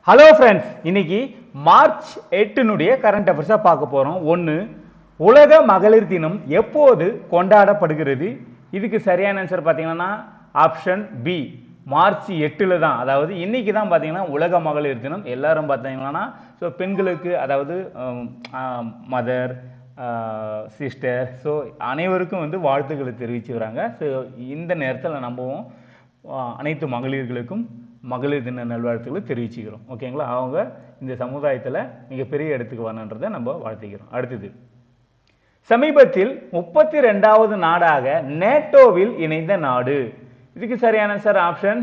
Hello friends, இன்னைக்கு March 8 current அஃபேர்ஸா பார்க்க போறோம். ஒன்று, உலக மகளிர் தினம் எப்போது கொண்டாடப்படுகிறது? இதுக்கு சரியான ஆன்சர் பார்த்தீங்கன்னா ஆப்ஷன் பி, மார்ச் 8 தான். அதாவது இன்னைக்கு தான் பார்த்தீங்கன்னா உலக மகளிர் தினம். எல்லாரும் பார்த்தீங்கன்னா ஸோ பெண்களுக்கு, அதாவது மதர், சிஸ்டர், ஸோ அனைவருக்கும் வந்து வாழ்த்துக்களை தெரிவிச்சுக்கிறாங்க. ஸோ இந்த நேரத்தில் நம்பவும் அனைத்து மகளிர்களுக்கும் மகளிர் தின நல்வாழ்த்துக்களை தெரிவிச்சுக்கிறோம். ஓகேங்களா? அவங்க இந்த சமுதாயத்தில் மிகப்பெரிய இடத்துக்கு வரணுன்றதை நம்ம வாழ்த்துக்கிறோம். அடுத்தது, சமீபத்தில் 32வது நாடாக நேட்டோவில் இணைந்த நாடு. இதுக்கு சரியான ஆன்சர் ஆப்ஷன்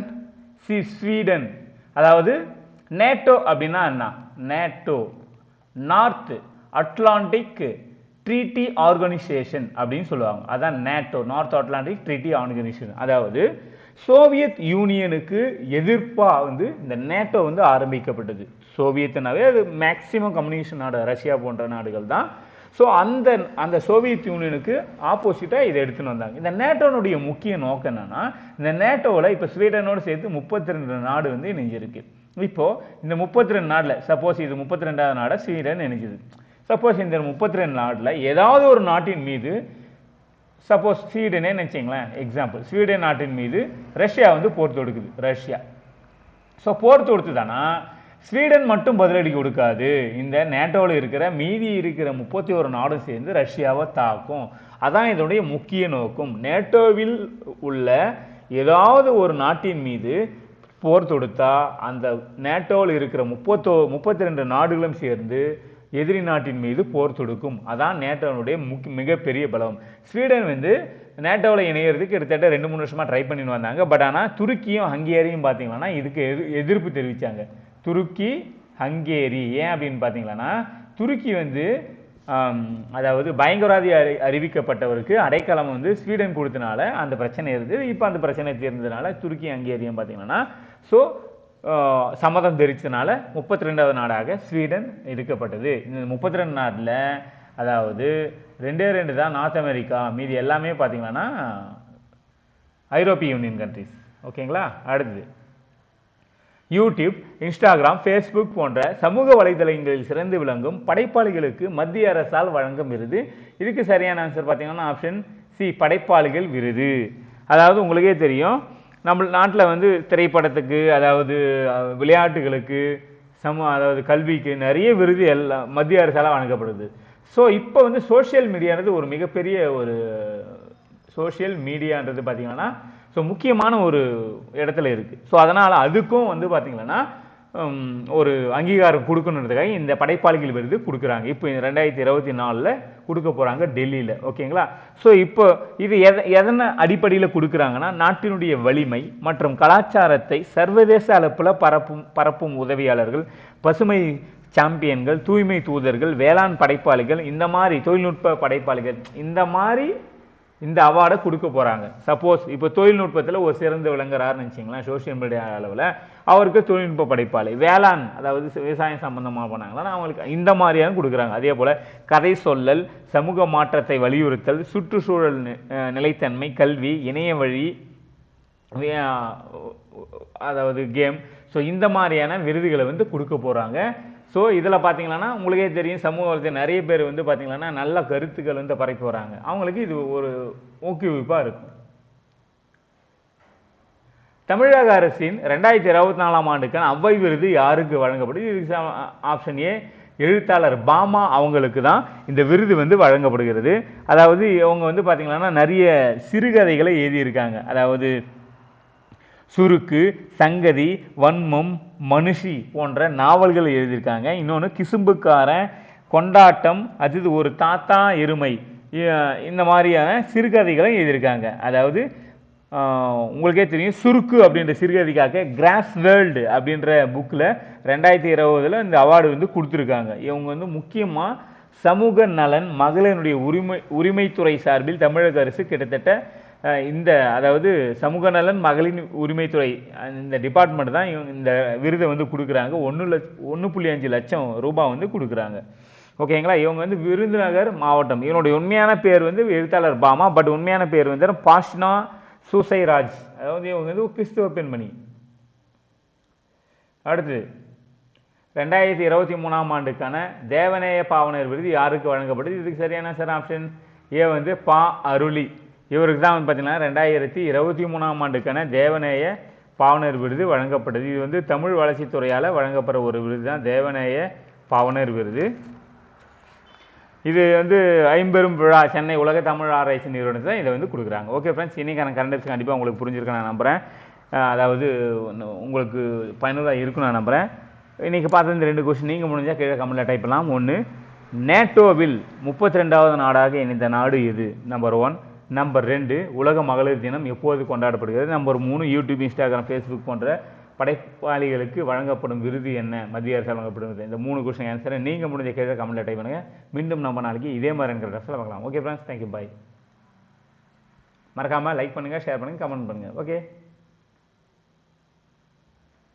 சி, ஸ்வீடன். அதாவது நேட்டோ அப்படின்னா என்ன? NATO north Atlantic treaty organisation அப்படின்னு சொல்லுவாங்க. அதான் NATO, north Atlantic treaty organisation. அதாவது சோவியத் யூனியனுக்கு எதிர்ப்பாக வந்து இந்த நேட்டோ வந்து ஆரம்பிக்கப்பட்டது. சோவியத்னாவே அது மேக்சிமம் கம்யூனிஸ்ட் நாடு, ரஷ்யா போன்ற நாடுகள் தான். ஸோ அந்த சோவியத் யூனியனுக்கு ஆப்போசிட்டாக இதை எடுத்துன்னு வந்தாங்க. இந்த நேட்டோனுடைய முக்கிய நோக்கம் என்னன்னா, இந்த நேட்டோவில் இப்போ ஸ்வீடனோடு சேர்த்து 32 நாடு வந்து இணைஞ்சிருக்கு. இப்போ இந்த 32 நாட்டில் சப்போஸ் இது 32வது நாடாக ஸ்வீடன் இணைஞ்சுது. சப்போஸ் இந்த 32 நாட்டில் ஏதாவது ஒரு நாட்டின் மீது, சப்போஸ் ஸ்வீடனே நினச்சிங்களேன், எக்ஸாம்பிள் ஸ்வீடன் நாட்டின் மீது ரஷ்யா வந்து போர் தொடுக்குது. ரஷ்யா ஸோ போர் தொடுத்துதானா ஸ்வீடன் மட்டும் பதிலடி கொடுக்காது. இந்த நேட்டோவில் இருக்கிற மீதி இருக்கிற 31 நாடும் சேர்ந்து ரஷ்யாவை தாக்கும். அதான் இதனுடைய முக்கிய நோக்கம். நேட்டோவில் உள்ள ஏதாவது ஒரு நாட்டின் மீது போர் தொடுத்தா அந்த நேட்டோவில் இருக்கிற 32 நாடுகளும் சேர்ந்து எதிரி நாட்டின் மீது போர் தொடுக்கும். அதான் நேட்டோனுடைய மிகப்பெரிய பலம். ஸ்வீடன் வந்து நேட்டோவில் இணையறதுக்கு கிட்டத்தட்ட 2-3 வருஷமா ட்ரை பண்ணிட்டு வந்தாங்க. பட் ஆனால் துருக்கியும் ஹங்கேரியும் பார்த்தீங்கன்னா இதுக்கு எதிர்ப்பு தெரிவித்தாங்க. துருக்கி, ஹங்கேரி. ஏன் அப்படின்னு பார்த்தீங்கன்னா, துருக்கி வந்து அதாவது பயங்கரவாதி அறிவிக்கப்பட்டவருக்கு அடைக்கலம் வந்து ஸ்வீடன் கொடுத்தனால அந்த பிரச்சனை இருந்தது. இப்போ அந்த பிரச்சனை தீர்ந்ததுனால துருக்கி, ஹங்கேரியும் பார்த்தீங்கன்னா ஸோ சம்மதம் தெரிவித்தனால 32வது நாடாக ஸ்வீடன் இருக்கப்பட்டது. இந்த 32 நாட்டில் அதாவது 2 தான் நார்த் அமெரிக்கா, மீதி எல்லாமே பார்த்தீங்கன்னா ஐரோப்பிய யூனியன் கண்ட்ரிஸ். ஓகேங்களா? அடுத்தது, யூடியூப், இன்ஸ்டாகிராம், ஃபேஸ்புக் போன்ற சமூக வலைதளங்களில் சிறந்து விளங்கும் படைப்பாளிகளுக்கு மத்திய அரசால் வழங்கும் விருது. இதுக்கு சரியான ஆன்சர் பார்த்தீங்கன்னா ஆப்ஷன் சி, படைப்பாளிகள் விருது. அதாவது உங்களுக்கே தெரியும், நம்ம நாட்டில் வந்து திரைப்படத்துக்கு, அதாவது விளையாட்டுகளுக்கு, அதாவது கல்விக்கு நிறைய விருது எல்லாம் மத்திய அரசால் வழங்கப்படுது. ஸோ இப்போ வந்து சோஷியல் மீடியான்றது ஒரு மிகப்பெரிய ஒரு சோஷியல் மீடியான்றது பார்த்தீங்கன்னா ஸோ முக்கியமான ஒரு இடத்துல இருக்குது. ஸோ அதனால் அதுக்கும் வந்து பார்த்தீங்கன்னா ஒரு அங்கீகாரம் கொடுக்கணுன்றதுக்காக இந்த படைப்பாளிகள் விருது கொடுக்குறாங்க. இப்போ 2024 கொடுக்க போகிறாங்க டெல்லியில். ஓகேங்களா? ஸோ இப்போ இது எதனை அடிப்படையில் கொடுக்குறாங்கன்னா, நாட்டினுடைய வலிமை மற்றும் கலாச்சாரத்தை சர்வதேச அளப்பில் பரப்பும் உதவியாளர்கள், பசுமை சாம்பியன்கள், தூய்மை தூதர்கள், வேளாண் படைப்பாளிகள், இந்த மாதிரி தொழில்நுட்ப படைப்பாளிகள், இந்த அவார்டை கொடுக்க போகிறாங்க. சப்போஸ் இப்போ தொழில்நுட்பத்தில் ஒரு சிறந்து விளங்குறாருன்னு நினச்சிங்களேன், சோஷியல் மீடியா அளவில் அவருக்கு தொழில்நுட்ப படைப்பாளி, வேளாண் அதாவது விவசாயம் சம்பந்தமாக போனாங்கன்னா அவங்களுக்கு இந்த மாதிரியான கொடுக்குறாங்க. அதே போல் கதை சொல்லல், சமூக மாற்றத்தை வலியுறுத்தல், சுற்றுச்சூழல் நிலைத்தன்மை, கல்வி, இணைய வழி, அதாவது கேம், ஸோ இந்த மாதிரியான விருதுகளை வந்து கொடுக்க போகிறாங்க. ஸோ இதில் பார்த்தீங்கன்னா உங்களுக்கே தெரியும், சமூகத்தில் நிறைய பேர் வந்து பார்த்தீங்கன்னா நல்ல கருத்துக்கள் வந்து பரப்பி வராங்க. அவங்களுக்கு இது ஒரு ஊக்குவிப்பாக இருக்கும். தமிழக அரசின் 2024ஆம் ஆண்டுக்கான அவ்வை விருது யாருக்கு வழங்கப்படுது? இதுக்கு ஆப்ஷன் ஏ, எழுத்தாளர் பாமா அவங்களுக்கு தான் இந்த விருது வந்து வழங்கப்படுகிறது. அதாவது அவங்க வந்து பார்த்தீங்கன்னா நிறைய சிறுகதைகளை எழுதியிருக்காங்க. அதாவது சுருக்கு, சங்கதி, வன்மம், மனுஷி போன்ற நாவல்கள் எழுதியிருக்காங்க. இன்னொன்று கிசும்புக்காரன், கொண்டாட்டம், அது ஒரு தாத்தா எருமை, இந்த மாதிரியான சிறுகதைகளை எழுதியிருக்காங்க. அதாவது உங்களுக்கே தெரியும், சுருக்கு அப்படின்ற சிறுகதைக்காக கிராஸ் வேர்ல்டு அப்படின்ற புக்கில் 2020 இந்த அவார்டு வந்து கொடுத்துருக்காங்க. இவங்க வந்து முக்கியமாக சமூக நலன், மகளிருடைய உரிமைத்துறை சார்பில் தமிழக அரசு கிட்டத்தட்ட இந்த அதாவது சமூக நலன், மகளிர் உரிமைத்துறை இந்த டிபார்ட்மெண்ட் தான் இந்த விருதை வந்து கொடுக்குறாங்க. 1.5 லட்சம் ரூபாய் வந்து கொடுக்குறாங்க. ஓகேங்களா? இவங்க வந்து விருதுநகர் மாவட்டம். இவனுடைய உண்மையான பேர் வந்து எழுத்தாளர் பாமா, பட் உண்மையான பேர் வந்து பாஷ்னா சூசைராஜ். அதாவது இவங்க வந்து கிறிஸ்துவ பெண்மணி. அடுத்து, 2023ஆம் ஆண்டுக்கான தேவநேய பாவனர் விருது யாருக்கு வழங்கப்படுது? இதுக்கு சரியான ஆன்சர் ஆப்ஷன் ஏ வந்து பா அருளி. இவருக்கு தான் வந்து பார்த்தீங்கன்னா 2023ஆம் ஆண்டுக்கான தேவநேய பாவனர் விருது வழங்கப்பட்டது. இது வந்து தமிழ் வளர்ச்சித்துறையால் வழங்கப்படுற ஒரு விருது தான் தேவநேய பாவனர் விருது. இது வந்து ஐம்பெரும் விழா சென்னை உலக தமிழ் ஆராய்ச்சி நிறுவனத்தில் தான் இதை வந்து கொடுக்குறாங்க. ஓகே ஃப்ரெண்ட்ஸ், இன்னைக்கான கரண்ட் கண்டிப்பாக உங்களுக்கு புரிஞ்சிருக்க நான் நம்புகிறேன். அதாவது உங்களுக்கு பயனுள்ளதாக இருக்கும் நான் நம்புகிறேன். இன்றைக்கி பார்த்த இந்த 2 கொஸ்டின் நீங்கள் முடிஞ்சால் கீழே கமெண்ட்டில் டைப் பண்ணலாம். 1, நேட்டோவில் 32வது நாடாக இணைந்த நாடு எது? நம்பர் 1. நம்பர் 2, உலக மகளிர் தினம் எப்போது கொண்டாடப்படுகிறது? நம்பர் 3, யூடியூப், இன்ஸ்டாகிராம், ஃபேஸ்புக் போன்ற படைப்பாளிகளுக்கு வழங்கப்படும் விருது என்ன? மத்திய அரசு வழங்கப்படும் விருது. இந்த 3 கொஸ்டின் ஆன்சரை நீங்கள் முடிஞ்ச கீழே கமெண்ட்டில் டைப் பண்ணுங்கள். மீண்டும் நம்ம நாளைக்கு இதே மாதிரி இருக்கிற ட்ரெஸ்ஸில் பார்க்கலாம். ஓகே ஃப்ரெண்ட்ஸ், தேங்க்யூ, பாய். மறக்காமல் லைக் பண்ணுங்கள், ஷேர் பண்ணுங்கள், கமெண்ட் பண்ணுங்கள். ஓகே.